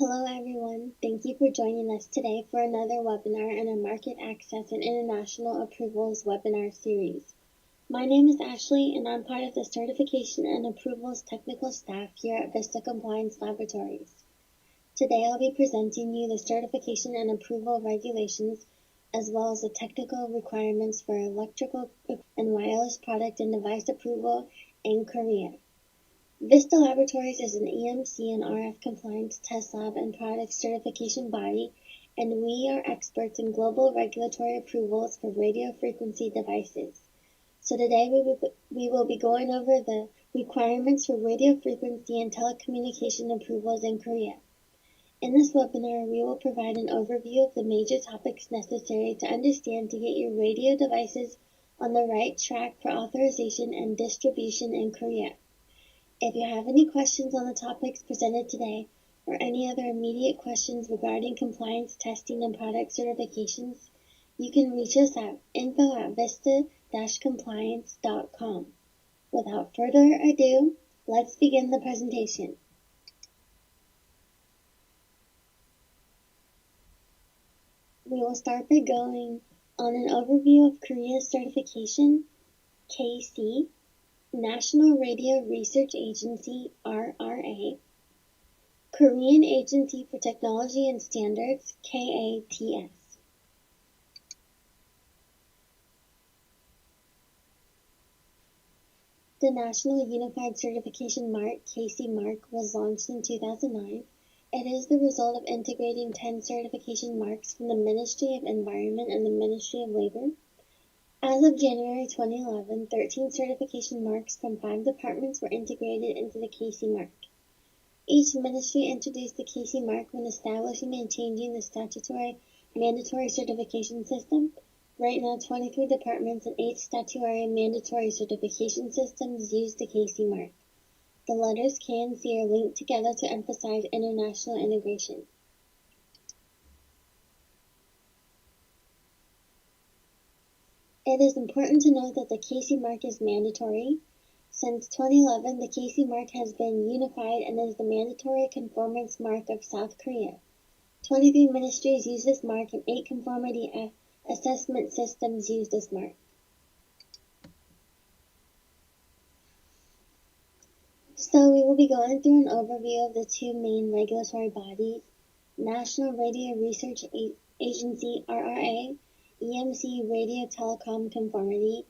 Hello everyone, thank you for joining us today for another webinar in our Market Access and International Approvals webinar series. My name is Ashley and I'm part of the Certification and Approvals technical staff here at Vista Compliance Laboratories. Today I'll be presenting you the certification and approval regulations as well as the technical requirements for electrical and wireless product and device approval in Korea. Vista Laboratories is an EMC and RF compliance test lab and product certification body, and we are experts in global regulatory approvals for radio frequency devices. So today we will be going over the requirements for radio frequency and telecommunication approvals in Korea. In this webinar, we will provide an overview of the major topics necessary to understand to get your radio devices on the right track for authorization and distribution in Korea. If you have any questions on the topics presented today, or any other immediate questions regarding compliance testing and product certifications, you can reach us at info@vista-compliance.com. Without further ado, let's begin the presentation. We will start by going on an overview of Korea's certification, KC, National Radio Research Agency, RRA, Korean Agency for Technology and Standards, KATS. The National Unified Certification Mark, KC Mark, was launched in 2009. It is the result of integrating 10 certification marks from the Ministry of Environment and the Ministry of Labor. As of January 2011, 13 certification marks from 5 departments were integrated into the KC mark. Each ministry introduced the KC mark when establishing and changing the statutory mandatory certification system. Right now, 23 departments and 8 statutory mandatory certification systems use the KC mark. The letters K and C are linked together to emphasize international integration. It is important to note that the KC mark is mandatory. Since 2011, the KC mark has been unified and is the mandatory conformance mark of South Korea. 23 ministries use this mark and 8 conformity assessment systems use this mark. So we will be going through an overview of the two main regulatory bodies, National Radio Research Agency, RRA, EMC Radio Telecom Conformity,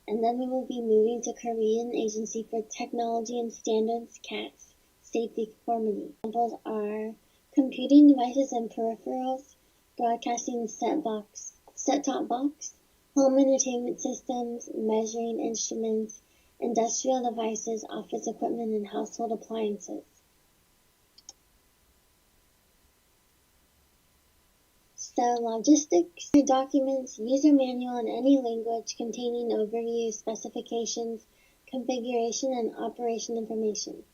and then we will be moving to Korean Agency for Technology and Standards, CATS, Safety Conformity. Examples are computing devices and peripherals, broadcasting set-top box, home entertainment systems, measuring instruments, industrial devices, office equipment, and household appliances. So logistics, documents, user manual in any language containing overview, specifications, configuration, and operation information.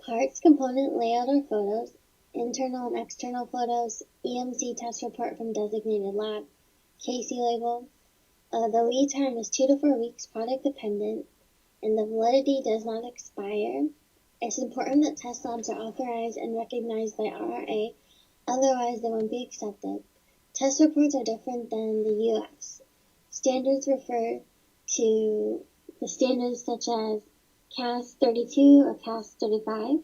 Parts, component, layout, or photos, internal and external photos, EMC test report from designated lab, KC label. The lead time is 2 to 4 weeks, product dependent, and the validity does not expire. It's important that test labs are authorized and recognized by RRA, otherwise they won't be accepted. Test reports are different than the U.S. Standards refer to the standards such as CAS 32 or CAS 35,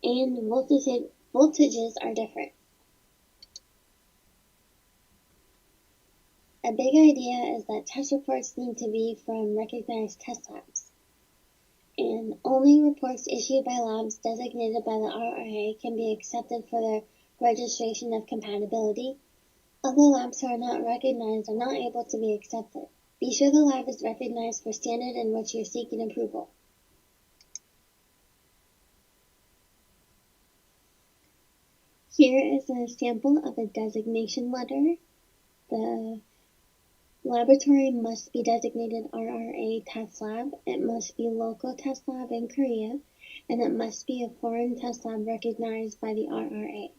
and voltages are different. A big idea is that test reports need to be from recognized test labs, and only reports issued by labs designated by the RRA can be accepted for their registration of compatibility. Other labs who are not recognized are not able to be accepted. Be sure the lab is recognized for standard in which you're seeking approval. Here is a sample of a designation letter. The laboratory must be designated RRA test lab, it must be local test lab in Korea, and it must be a foreign test lab recognized by the RRA.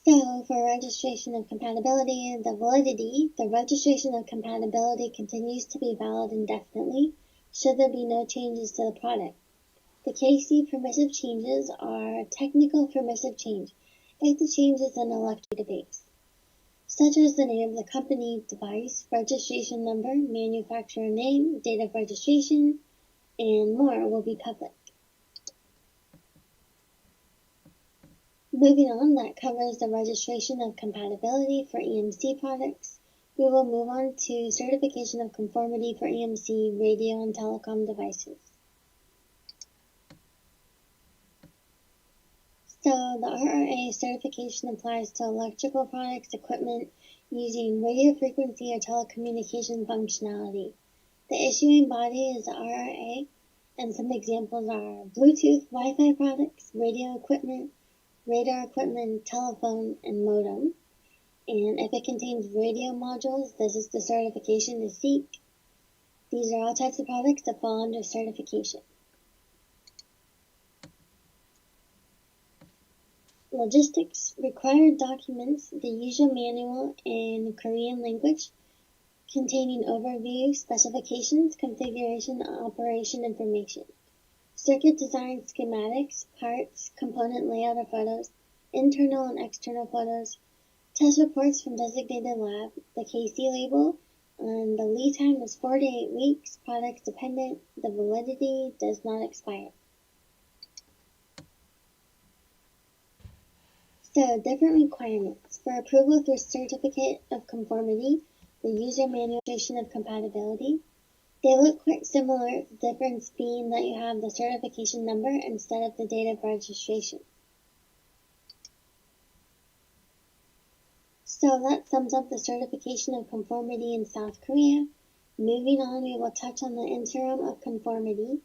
So, for registration of compatibility and the validity, the registration of compatibility continues to be valid indefinitely. should there be no changes to the product. The KC permissive changes are technical permissive change if the change is an electronic database, such as the name of the company, device, registration number, manufacturer name, date of registration, and more will be public. Moving on, that covers the registration of compatibility for EMC products. We will move on to certification of conformity for EMC radio and telecom devices. So the RRA certification applies to electrical products, equipment using radio frequency or telecommunication functionality. The issuing body is the RRA, and some examples are Bluetooth, Wi-Fi products, radio equipment, radar equipment, telephone, and modem. And if it contains radio modules, this is the certification to seek. These are all types of products that fall under certification. Logistics. Required documents, the user manual in Korean language, containing overview, specifications, configuration, and operation information. Circuit design schematics, parts, component layout or photos, internal and external photos, test reports from designated lab, the KC label, and the lead time is 4 to 8 weeks, product dependent, the validity does not expire. So, different requirements. For approval through Certificate of Conformity, the user manual registration of compatibility, they look quite similar, the difference being that you have the certification number instead of the date of registration. So that sums up the certification of conformity in South Korea. Moving on, we will touch on the interim of conformity.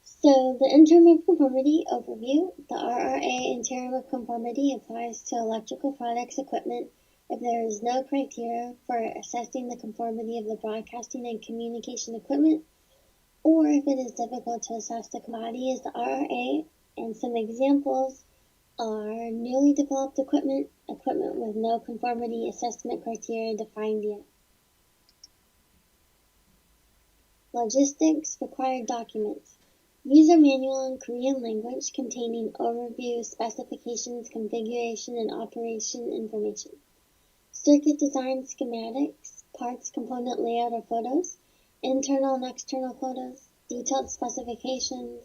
So the interim of conformity overview, the RRA interim of conformity applies to electrical products equipment if there is no criteria for assessing the conformity of the broadcasting and communication equipment, or if it is difficult to assess the commodity as the RRA, and some examples are newly developed equipment, equipment with no conformity assessment criteria defined yet. Logistics, required documents. User manual in Korean language containing overview, specifications, configuration, and operation information. Circuit design schematics, parts, component layout or photos, internal and external photos, detailed specifications.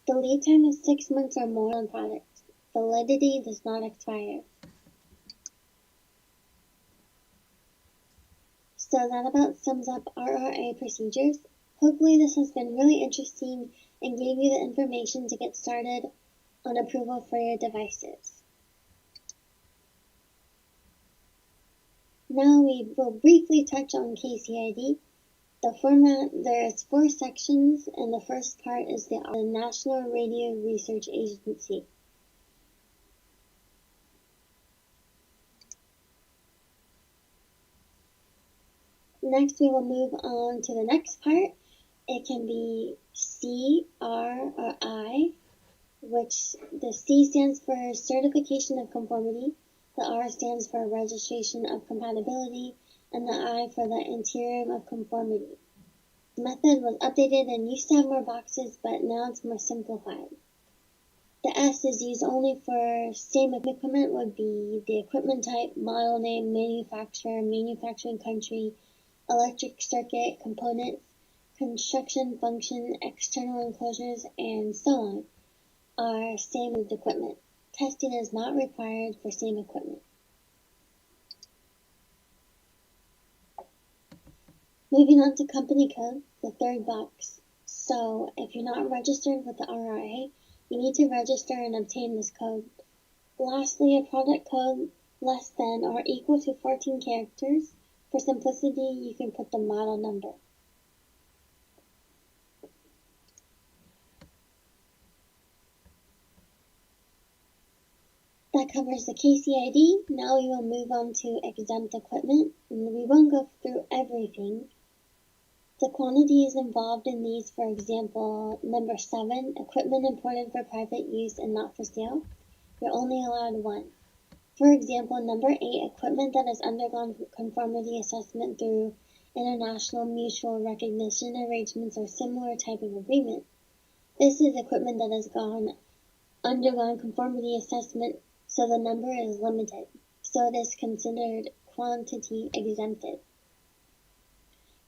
The lead time is 6 months or more on products. Validity does not expire. So that about sums up RRA procedures. Hopefully this has been really interesting and gave you the information to get started on approval for your devices. Now we will briefly touch on KCID. The format, there's 4 sections, and the first part is the National Radio Research Agency. Next, we will move on to the next part. It can be C, R, or I, which the C stands for Certification of Conformity, the R stands for Registration of Compatibility, and the I for the Interim of Conformity. The method was updated and used to have more boxes, but now it's more simplified. The S is used only for same equipment, would be the equipment type, model name, manufacturer, manufacturing country, electric circuit, components, construction function, external enclosures, and so on are same with equipment. Testing is not required for same equipment. Moving on to company code, the third box. So if you're not registered with the RRA, you need to register and obtain this code. Lastly, a product code less than or equal to 14 characters. For simplicity, you can put the model number. That covers the KCID. Now we will move on to exempt equipment. And we won't go through everything. The quantities involved in these, for example, number 7, equipment imported for private use and not for sale. You're only allowed 1. For example, number 8, equipment that has undergone conformity assessment through international mutual recognition arrangements or similar type of agreement. This is equipment that has undergone conformity assessment, so the number is limited, so it is considered quantity exempted.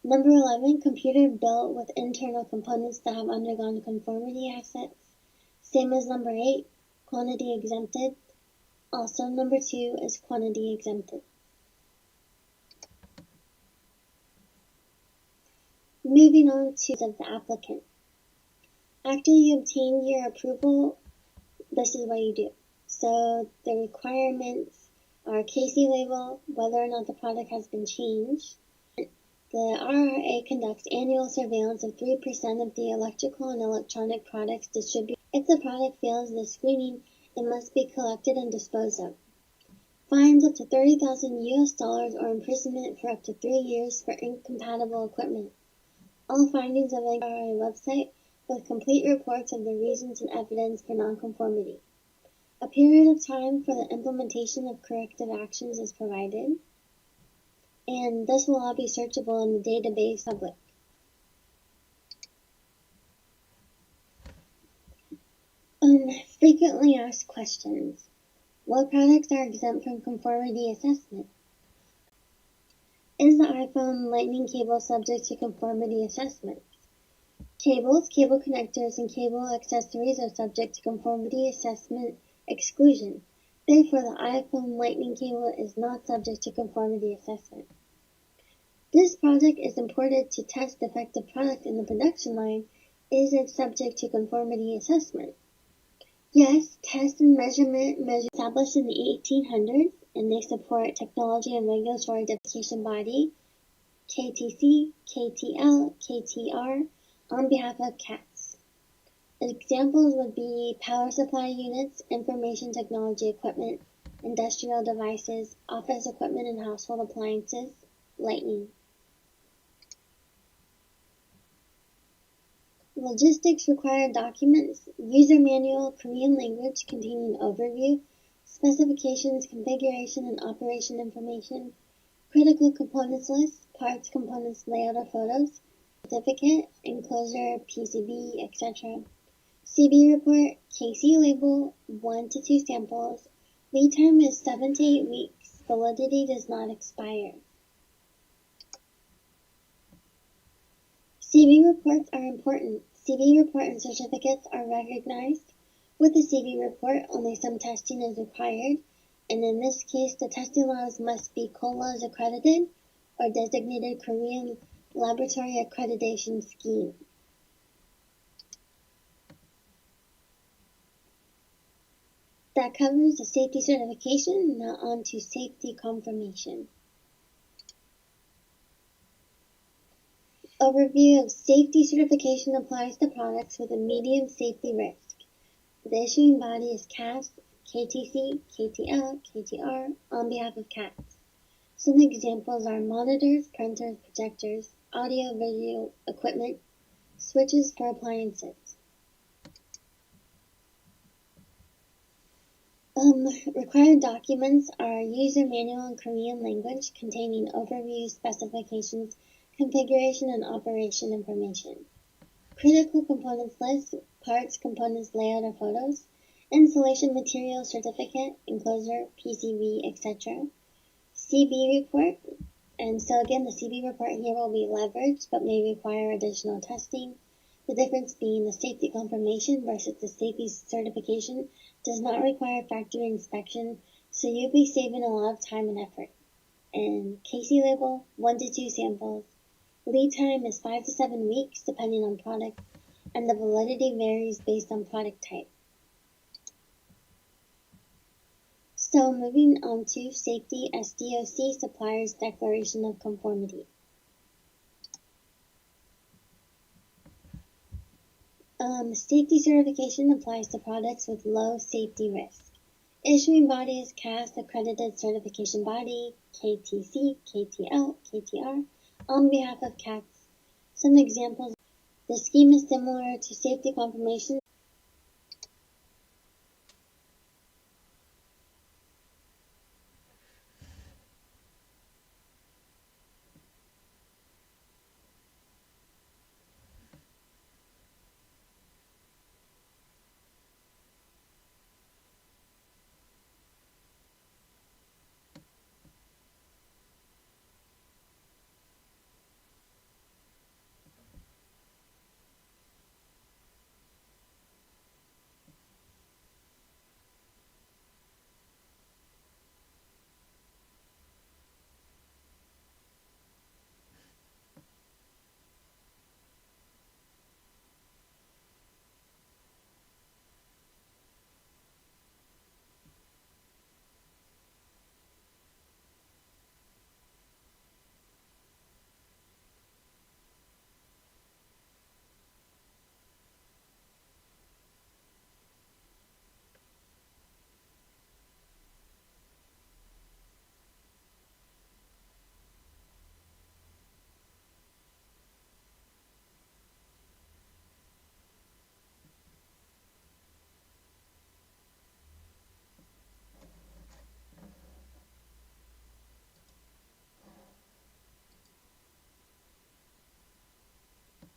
Number 11, computer built with internal components that have undergone conformity assets. Same as number 8, quantity exempted. Also, number 2 is quantity exempted. Moving on to the applicant. After you obtain your approval, this is what you do. So the requirements are KC label, whether or not the product has been changed. The RRA conducts annual surveillance of 3% of the electrical and electronic products distributed. If the product fails the screening, it must be collected and disposed of. Fines up to $30,000 or imprisonment for up to 3 years for incompatible equipment. All findings are linked on our website with complete reports of the reasons and evidence for nonconformity. A period of time for the implementation of corrective actions is provided, and this will all be searchable in the database public. Frequently asked questions. What products are exempt from conformity assessment? Is the iPhone Lightning cable subject to conformity assessment? Cables, cable connectors, and cable accessories are subject to conformity assessment exclusion. Therefore, the iPhone Lightning cable is not subject to conformity assessment. This product is imported to test defective product in the production line. Is it subject to conformity assessment? Yes, test and measurement established in the 1800s, and they support Technology and Regulatory Identification Body, KTC, KTL, KTR, on behalf of CATS. Examples would be power supply units, information technology equipment, industrial devices, office equipment and household appliances, Lightning. Logistics required documents, user manual, Korean language containing overview, specifications, configuration and operation information, critical components list, parts, components, layout or photos, certificate, enclosure, PCB, etc. CB report, KC label, 1 to 2 samples. Lead time is 7 to 8 weeks. Validity does not expire. CB reports are important. CB report and certificates are recognized. With the CB report, only some testing is required, and in this case, the testing labs must be COLAS accredited or designated Korean Laboratory Accreditation Scheme. That covers the safety certification. Now on to safety confirmation. Overview of safety certification applies to products with a medium safety risk. The issuing body is CAS, KTC, KTL, KTR, on behalf of CATS. Some examples are monitors, printers, projectors, audio-visual equipment, switches for appliances. Required documents are user manual in Korean language containing overview, specifications, configuration, and operation information. Critical components list, parts, components, layout, or photos. Installation material certificate, enclosure, PCB, etc. CB report. And so again, the CB report here will be leveraged but may require additional testing. The difference being the safety confirmation versus the safety certification does not require factory inspection, so you'll be saving a lot of time and effort. And KC label, 1 to 2 samples. Lead time is 5 to 7 weeks depending on product, and the validity varies based on product type. So moving on to Safety SDOC Supplier's Declaration of Conformity. Safety certification applies to products with low safety risk. Issuing body is CAS Accredited Certification Body, KTC, KTL, KTR, on behalf of CATS. Some examples. The scheme is similar to safety confirmation